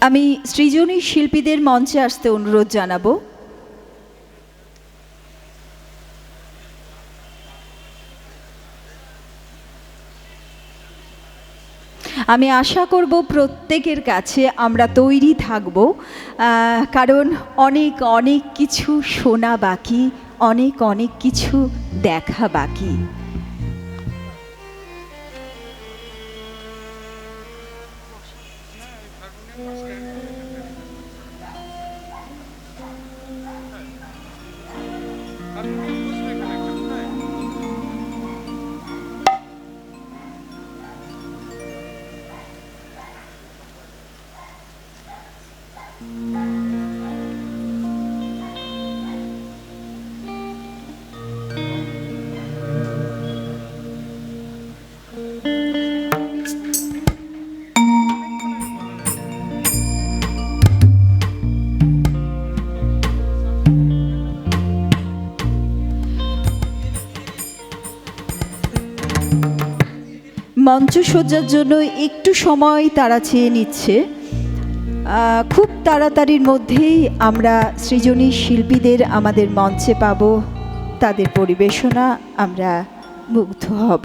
আমি সৃজনী শিল্পীদের মঞ্চে আসতে অনুরোধ জানাবো। আমি আশা করব প্রত্যেকের কাছে আমরা তৈরি থাকব, কারণ অনেক অনেক কিছু শোনা বাকি, অনেক অনেক কিছু দেখা বাকি। মঞ্চসজ্জার জন্য একটু সময় তারা চেয়ে নিচ্ছে। খুব তাড়াতাড়ির মধ্যেই আমরা সৃজনী শিল্পীদের আমাদের মঞ্চে পাব, তাদের পরিবেশনা আমরা মুগ্ধ হব।